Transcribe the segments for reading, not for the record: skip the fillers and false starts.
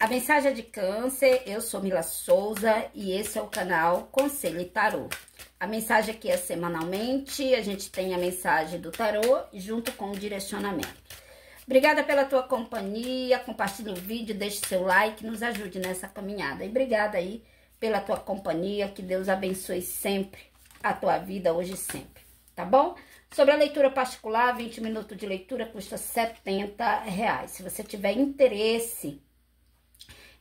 A mensagem é de Câncer, eu sou Mila Souza e esse é o canal Conselho e Tarô. A mensagem aqui é semanalmente, a gente tem a mensagem do tarô junto com o direcionamento. Obrigada pela tua companhia, compartilhe o vídeo, deixe seu like, nos ajude nessa caminhada. E obrigada aí pela tua companhia, que Deus abençoe sempre a tua vida, hoje e sempre, tá bom? Sobre a leitura particular, 20 minutos de leitura custa R$70. Se você tiver interesse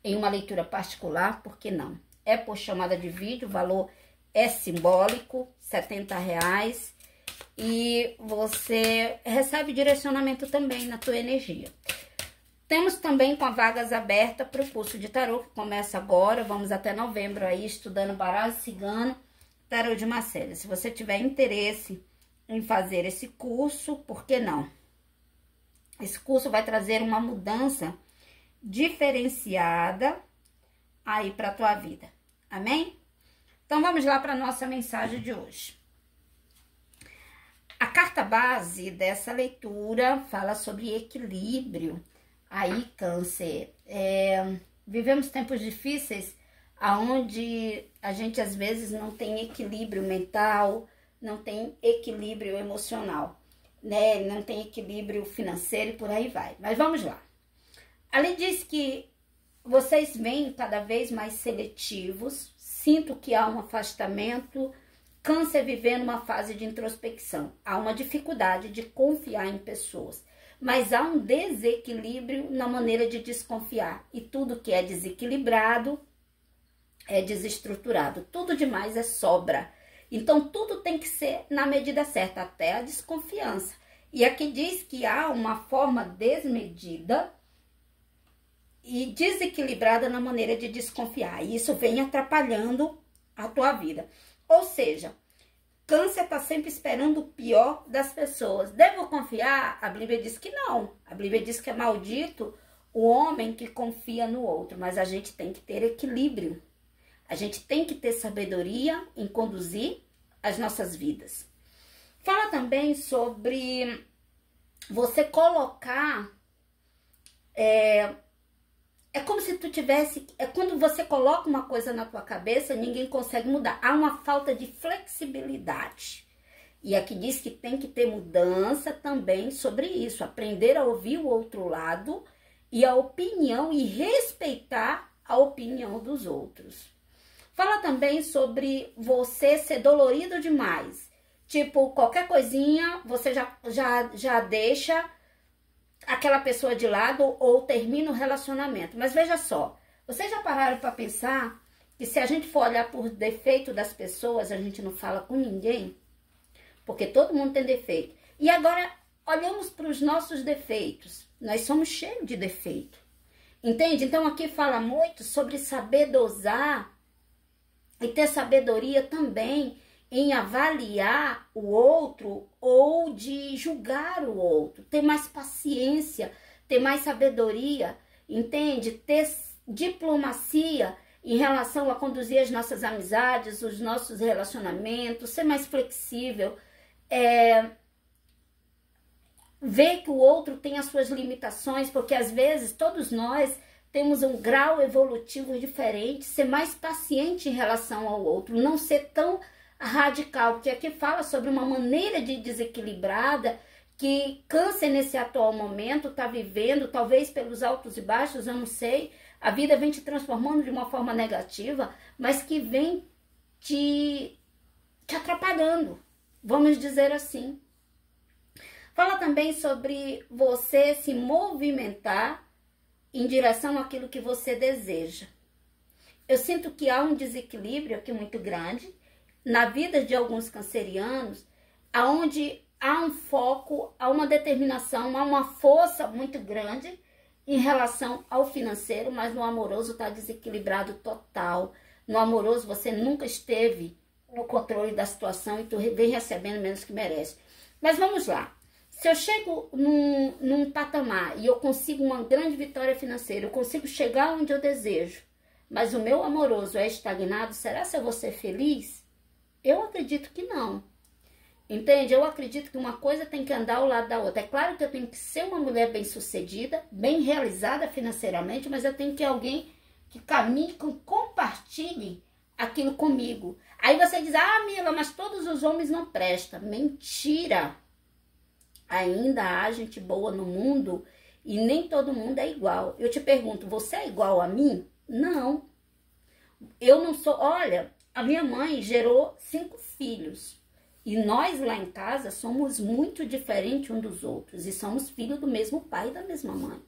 em uma leitura particular, por que não? É por chamada de vídeo, o valor é simbólico, R$70. E você recebe direcionamento também na tua energia. Temos também com vagas abertas para o curso de tarô, que começa agora, vamos até novembro aí, estudando baralho cigano, tarô de Marcélia. Se você tiver interesse em fazer esse curso, por que não? Esse curso vai trazer uma mudança diferenciada aí para a tua vida. Amém? Então, vamos lá para a nossa mensagem de hoje. A carta base dessa leitura fala sobre equilíbrio. Aí, Câncer, vivemos tempos difíceis, onde a gente às vezes não tem equilíbrio mental, não tem equilíbrio emocional, né? Não tem equilíbrio financeiro e por aí vai. Mas vamos lá. Além disso que vocês vêm cada vez mais seletivos, sinto que há um afastamento, Câncer vivendo uma fase de introspecção. Há uma dificuldade de confiar em pessoas, mas há um desequilíbrio na maneira de desconfiar. E tudo que é desequilibrado é desestruturado. Tudo demais é sobra. Então, tudo tem que ser na medida certa, até a desconfiança. E aqui diz que há uma forma desmedida e desequilibrada na maneira de desconfiar. E isso vem atrapalhando a tua vida. Ou seja, Câncer está sempre esperando o pior das pessoas. Devo confiar? A Bíblia diz que não. A Bíblia diz que é maldito o homem que confia no outro. Mas a gente tem que ter equilíbrio. A gente tem que ter sabedoria em conduzir as nossas vidas. Fala também sobre você colocar... É como se tu tivesse... É quando você coloca uma coisa na tua cabeça, ninguém consegue mudar. Há uma falta de flexibilidade. E aqui diz que tem que ter mudança também sobre isso. Aprender a ouvir o outro lado e a opinião e respeitar a opinião dos outros. Fala também sobre você ser dolorido demais. Tipo, qualquer coisinha você já deixa aquela pessoa de lado ou termina o relacionamento. Mas veja só, vocês já pararam para pensar que se a gente for olhar por defeito das pessoas, a gente não fala com ninguém? Porque todo mundo tem defeito. E agora, olhamos para os nossos defeitos. Nós somos cheios de defeito. Entende? Então, aqui fala muito sobre saber dosar e ter sabedoria também em avaliar o outro ou de julgar o outro, ter mais paciência, ter mais sabedoria, entende? Ter diplomacia em relação a conduzir as nossas amizades, os nossos relacionamentos, ser mais flexível, ver que o outro tem as suas limitações, porque às vezes todos nós temos um grau evolutivo diferente, ser mais paciente em relação ao outro, não ser tão radical, porque aqui fala sobre uma maneira de desequilibrada que Câncer nesse atual momento está vivendo, talvez pelos altos e baixos, eu não sei, a vida vem te transformando de uma forma negativa, mas que vem te atrapalhando, vamos dizer assim. Fala também sobre você se movimentar em direção àquilo que você deseja. Eu sinto que há um desequilíbrio aqui muito grande na vida de alguns cancerianos, aonde há um foco, há uma determinação, há uma força muito grande em relação ao financeiro, mas no amoroso está desequilibrado total. No amoroso você nunca esteve no controle da situação e tu vem recebendo menos que merece. Mas vamos lá. Se eu chego num patamar e eu consigo uma grande vitória financeira, eu consigo chegar onde eu desejo, mas o meu amoroso é estagnado, será que eu vou ser feliz? Eu acredito que não. Entende? Eu acredito que uma coisa tem que andar ao lado da outra. É claro que eu tenho que ser uma mulher bem-sucedida, bem realizada financeiramente, mas eu tenho que ter alguém que caminhe, que compartilhe aquilo comigo. Aí você diz, ah, Mila, mas todos os homens não prestam. Mentira! Ainda há gente boa no mundo e nem todo mundo é igual. Eu te pergunto, você é igual a mim? Não. Eu não sou... Olha, a minha mãe gerou 5 filhos. E nós lá em casa somos muito diferentes uns dos outros. E somos filhos do mesmo pai e da mesma mãe.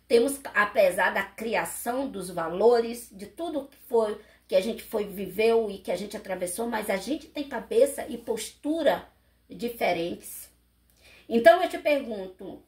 Temos, apesar da criação, dos valores, de tudo que foi, que a gente viveu e que a gente atravessou, mas a gente tem cabeça e postura diferentes. Então eu te pergunto,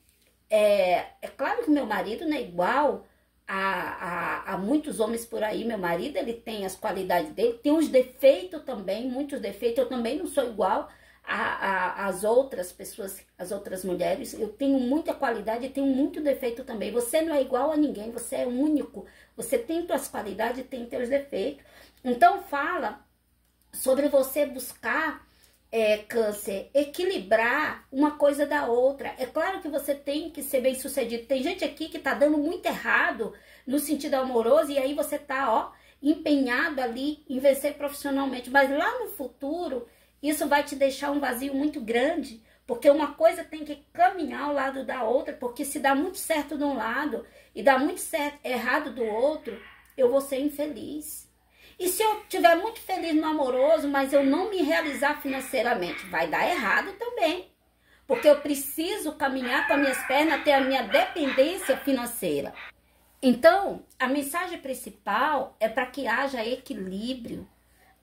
é claro que meu marido não é igual a muitos homens por aí. Meu marido, ele tem as qualidades dele, tem uns defeitos também, muitos defeitos. Eu também não sou igual as outras pessoas, as outras mulheres. Eu tenho muita qualidade e tenho muito defeito também. Você não é igual a ninguém, você é único. Você tem suas qualidades e tem seus defeitos. Então fala sobre você buscar, Câncer, equilibrar uma coisa da outra. É claro que você tem que ser bem sucedido. Tem gente aqui que tá dando muito errado no sentido amoroso e aí você tá, ó, empenhado ali em vencer profissionalmente. Mas lá no futuro, isso vai te deixar um vazio muito grande, porque uma coisa tem que caminhar ao lado da outra, porque se dá muito certo de um lado e dá muito certo, errado do outro, eu vou ser infeliz. E se eu estiver muito feliz no amoroso, mas eu não me realizar financeiramente, vai dar errado também. Porque eu preciso caminhar com as minhas pernas até a minha dependência financeira. Então, a mensagem principal é para que haja equilíbrio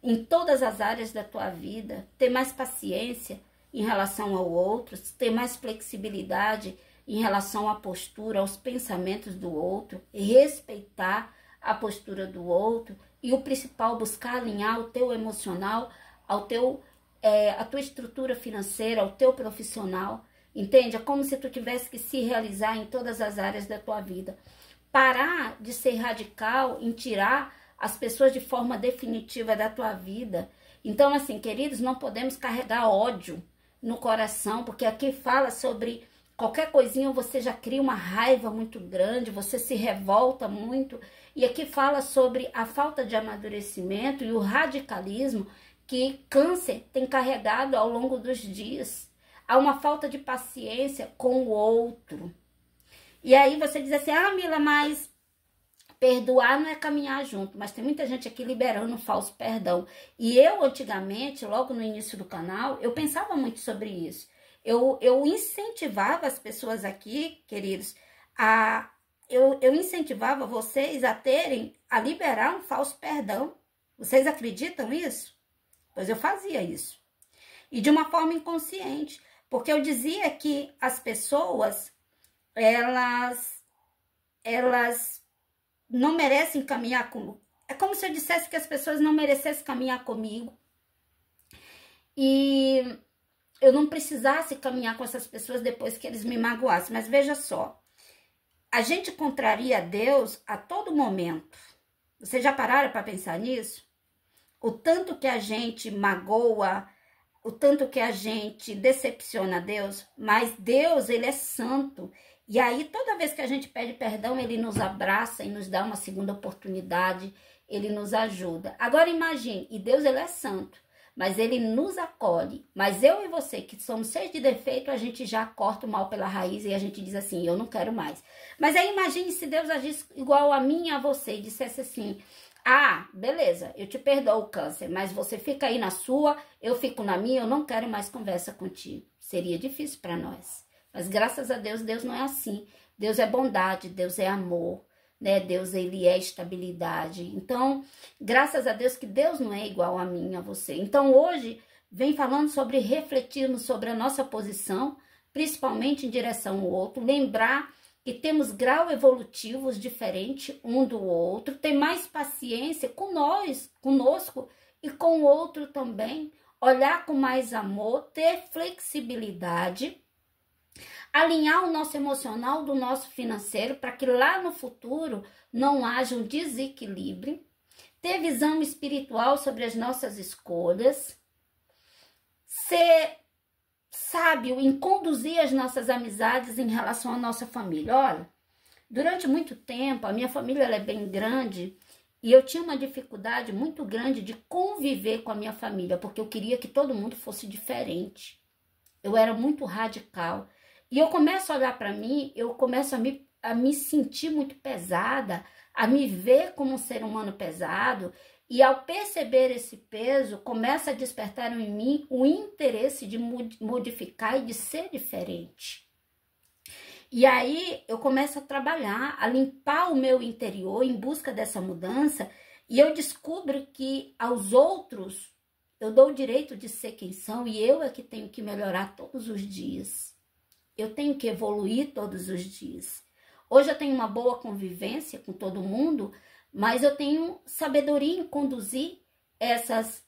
em todas as áreas da tua vida, ter mais paciência em relação ao outro, ter mais flexibilidade em relação à postura, aos pensamentos do outro, respeitar a postura do outro e o principal, buscar alinhar o teu emocional ao teu, a tua estrutura financeira, ao teu profissional, entende? É como se tu tivesse que se realizar em todas as áreas da tua vida. Parar de ser radical em tirar as pessoas de forma definitiva da tua vida. Então, assim, queridos, não podemos carregar ódio no coração, porque aqui fala sobre qualquer coisinha você já cria uma raiva muito grande, você se revolta muito. E aqui fala sobre a falta de amadurecimento e o radicalismo que Câncer tem carregado ao longo dos dias. Há uma falta de paciência com o outro. E aí você diz assim, ah, Mila, mas perdoar não é caminhar junto, mas tem muita gente aqui liberando um falso perdão. E eu, antigamente, logo no início do canal, eu pensava muito sobre isso. Eu incentivava as pessoas aqui, queridos, eu incentivava vocês a liberar um falso perdão. Vocês acreditam nisso? Pois eu fazia isso. E de uma forma inconsciente, porque eu dizia que as pessoas, elas não merecem caminhar comigo. É como se eu dissesse que as pessoas não merecessem caminhar comigo. E eu não precisasse caminhar com essas pessoas depois que eles me magoassem. Mas veja só, a gente contraria Deus a todo momento. Vocês já pararam para pensar nisso? O tanto que a gente magoa, o tanto que a gente decepciona Deus, mas Deus, ele é santo. E aí, toda vez que a gente pede perdão, ele nos abraça e nos dá uma segunda oportunidade, ele nos ajuda. Agora imagine, e Deus, ele é santo, mas ele nos acolhe. Mas eu e você, que somos cheios de defeito, a gente já corta o mal pela raiz e a gente diz assim, eu não quero mais. Mas aí imagine se Deus agisse igual a mim e a você e dissesse assim, ah, beleza, eu te perdoo, Câncer, mas você fica aí na sua, eu fico na minha, eu não quero mais conversa contigo. Seria difícil para nós. Mas graças a Deus, Deus não é assim. Deus é bondade, Deus é amor, né? Deus, ele é estabilidade. Então, graças a Deus que Deus não é igual a mim, a você. Então, hoje, vem falando sobre refletirmos sobre a nossa posição, principalmente em direção ao outro, lembrar que temos graus evolutivos diferentes um do outro, ter mais paciência com nós, conosco e com o outro também, olhar com mais amor, ter flexibilidade, alinhar o nosso emocional do nosso financeiro para que lá no futuro não haja um desequilíbrio, ter visão espiritual sobre as nossas escolhas, ser sábio em conduzir as nossas amizades em relação à nossa família. Olha, durante muito tempo, a minha família ela é bem grande e eu tinha uma dificuldade muito grande de conviver com a minha família, porque eu queria que todo mundo fosse diferente. Eu era muito radical. E eu começo a olhar para mim, eu começo a me sentir muito pesada, a me ver como um ser humano pesado. E ao perceber esse peso, começa a despertar em mim o interesse de modificar e de ser diferente. E aí eu começo a trabalhar, a limpar o meu interior em busca dessa mudança. E eu descubro que aos outros eu dou o direito de ser quem são e eu é que tenho que melhorar todos os dias. Eu tenho que evoluir todos os dias. Hoje eu tenho uma boa convivência com todo mundo, mas eu tenho sabedoria em conduzir essas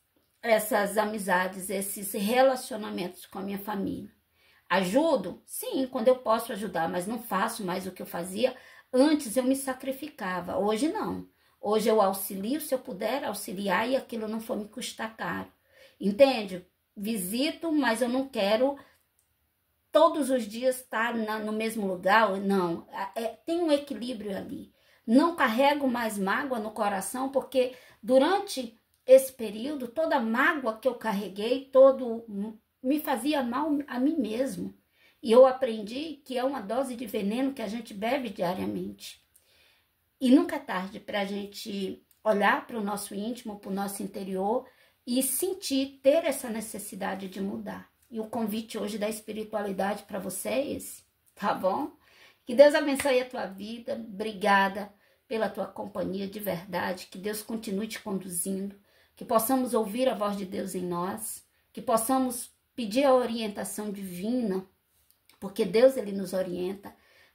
amizades, esses relacionamentos com a minha família. Ajudo? Sim, quando eu posso ajudar, mas não faço mais o que eu fazia. Antes eu me sacrificava, hoje não. Hoje eu auxilio se eu puder auxiliar e aquilo não for me custar caro. Entende? Visito, mas eu não quero todos os dias estar no mesmo lugar. Não, tem um equilíbrio ali. Não carrego mais mágoa no coração, porque durante esse período, toda mágoa que eu carreguei, me fazia mal a mim mesmo. E eu aprendi que é uma dose de veneno que a gente bebe diariamente. E nunca é tarde para a gente olhar para o nosso íntimo, para o nosso interior e sentir, ter essa necessidade de mudar. E o convite hoje da espiritualidade para você é esse, tá bom? Que Deus abençoe a tua vida. Obrigada pela tua companhia de verdade. Que Deus continue te conduzindo. Que possamos ouvir a voz de Deus em nós. Que possamos pedir a orientação divina, porque Deus ele nos orienta.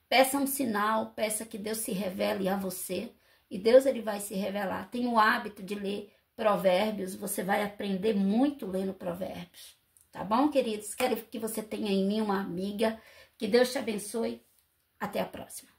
Peça um sinal, peça que Deus se revele a você. E Deus ele vai se revelar. Tenha o hábito de ler Provérbios. Você vai aprender muito lendo Provérbios. Tá bom, queridos? Quero que você tenha em mim uma amiga. Que Deus te abençoe. Até a próxima.